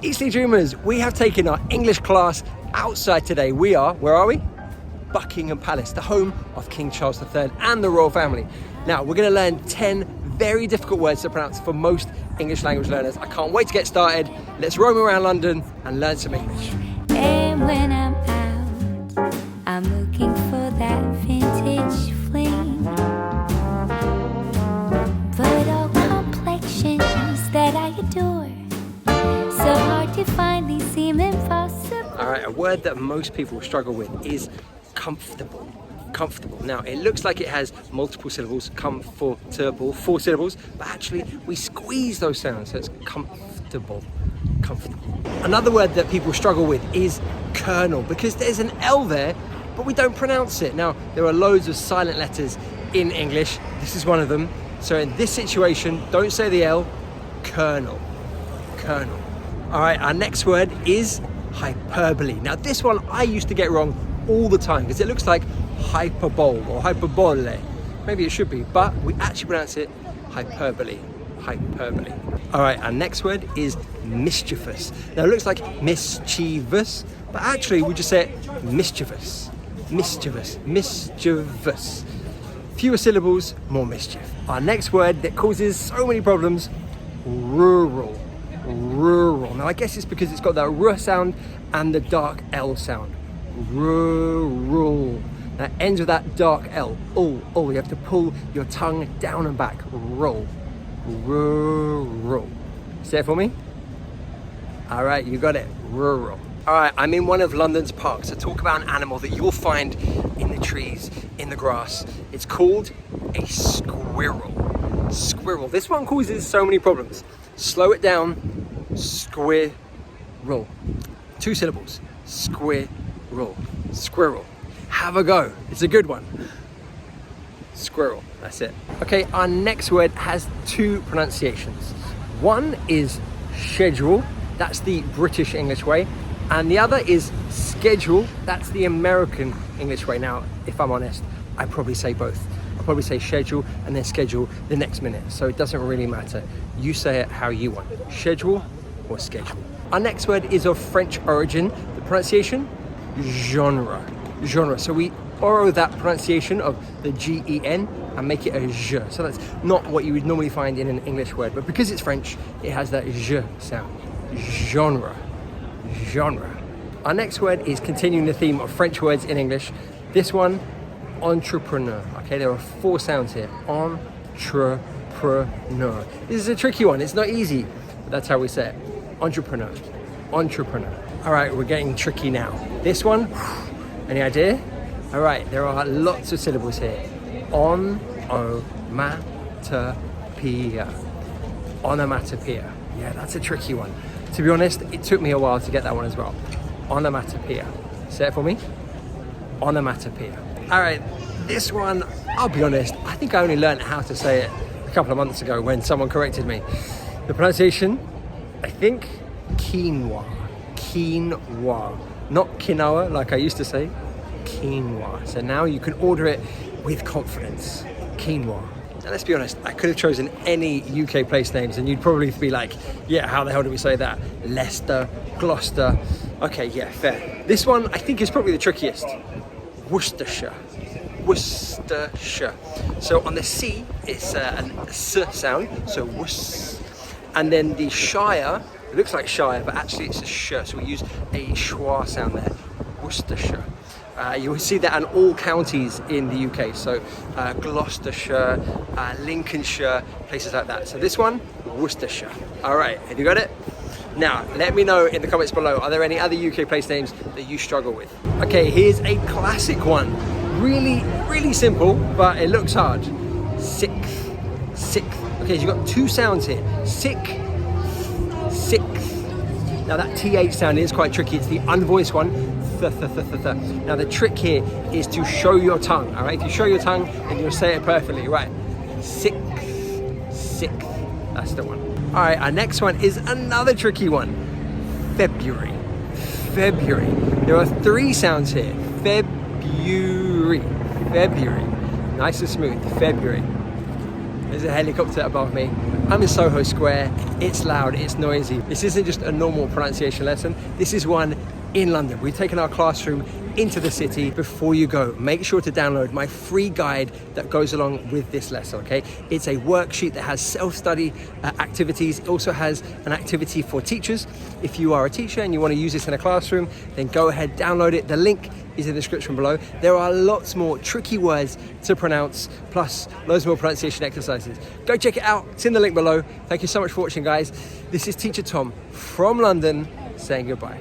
Eastleigh Dreamers, we have taken our English class outside today. We are, where are we? Buckingham Palace, the home of King Charles III and the royal family. Now, we're going to learn 10 very difficult words to pronounce for most English language learners. I can't wait to get started. Let's roam around London and learn some English. And when I'm out, I'm looking for that vintage fling. But all complexions that I adore, so hard to find, these seem impossible. All right, a word that most people struggle with is comfortable. Comfortable. Now, it looks like it has multiple syllables, comfortable, 4 syllables, but actually we squeeze those sounds, so it's comfortable. Comfortable. Another word that people struggle with is kernel, because there's an L there, but we don't pronounce it. Now, there are loads of silent letters in English. This is one of them. So in this situation, don't say the L, kernel. Kernel. All right, our next word is hyperbole. Now, this one I used to get wrong all the time because it looks like hyperbole or hyperbole. Maybe it should be, but we actually pronounce it hyperbole. Hyperbole. All right, our next word is mischievous. Now, it looks like mischievous, but actually we just say it mischievous. Mischievous. Mischievous. Fewer syllables, more mischief. Our next word that causes so many problems, rural. Rural. Now, I guess it's because it's got that R sound and the dark L sound. Rural. That ends with that dark L. Oh, you have to pull your tongue down and back. Roll. Rural. Say it for me. All right, you got it. Rural. All right, I'm in one of London's parks to talk about an animal that you'll find in the trees, in the grass. It's called a squirrel. Squirrel. This one causes so many problems. Slow it down. Squirrel. 2 syllables. Squirrel. Squirrel. Have a go. It's a good one. Squirrel. That's it. Okay, our next word has 2 pronunciations. One is schedule. That's the British English way. And the other is schedule. That's the American English way. Now, if I'm honest, I probably say both. I'll probably say schedule and then schedule the next minute. So it doesn't really matter. You say it how you want. Schedule or schedule. Our next word is of French origin. The pronunciation, genre. Genre. So we borrow that pronunciation of the G-E-N and make it a J. So that's not what you would normally find in an English word, but because it's French, it has that J sound. Genre. Genre. Our next word is continuing the theme of French words in English. This one, entrepreneur. Okay, there are 4 sounds here. Entrepreneur. This is a tricky one. It's not easy, but that's how we say it. Entrepreneur. Entrepreneur. All right, we're getting tricky now. This one, any idea? All right, there are lots of syllables here. Onomatopoeia. Onomatopoeia. Yeah, that's a tricky one. To be honest, it took me a while to get that one as well. Onomatopoeia. Say it for me. Onomatopoeia. All right, this one, I'll be honest, I think I only learned how to say it a couple of months ago when someone corrected me. The pronunciation, I think, quinoa. Quinoa. Not quinoa, like I used to say. Quinoa. So now you can order it with confidence. Quinoa. Now, let's be honest, I could have chosen any UK place names and you'd probably be like, yeah, how the hell do we say that? Leicester, Gloucester. Okay, yeah, fair. This one I think is probably the trickiest. Worcestershire. Worcestershire. So on the C, it's an S sound, so Worc. And then the Shire, it looks like Shire, but actually it's a Sh, so we use a schwa sound there. Worcestershire. You will see that in all counties in the UK, so Gloucestershire, Lincolnshire, places like that. So this one, Worcestershire. All right, have you got it? Now, let me know in the comments below, are there any other UK place names that you struggle with? Okay, here's a classic one. Really, really simple, but it looks hard. Sixth. Sixth. Okay, so you've got 2 sounds here. Sick, sixth. Now that TH sound is quite tricky. It's the unvoiced one. Now the trick here is to show your tongue, all right? If you show your tongue, then you'll say it perfectly, right? Sixth, sixth, that's the one. All right, our next one is another tricky one. February, February. There are 3 sounds here. February, February. Nice and smooth, February. There's a helicopter above me. I'm in Soho Square. it's loud, it's noisy. This isn't just a normal pronunciation lesson. This is one in London. We've taken our classroom into the city. Before you go, make sure to download my free guide that goes along with this lesson, okay? It's a worksheet that has self-study activities. It also has an activity for teachers. If you are a teacher and you want to use this in a classroom, then go ahead, download it. The link is in the description below. There are lots more tricky words to pronounce, plus loads more pronunciation exercises. Go check it out. It's in the link below. Thank you so much for watching, guys. This is Teacher Tom from London saying goodbye.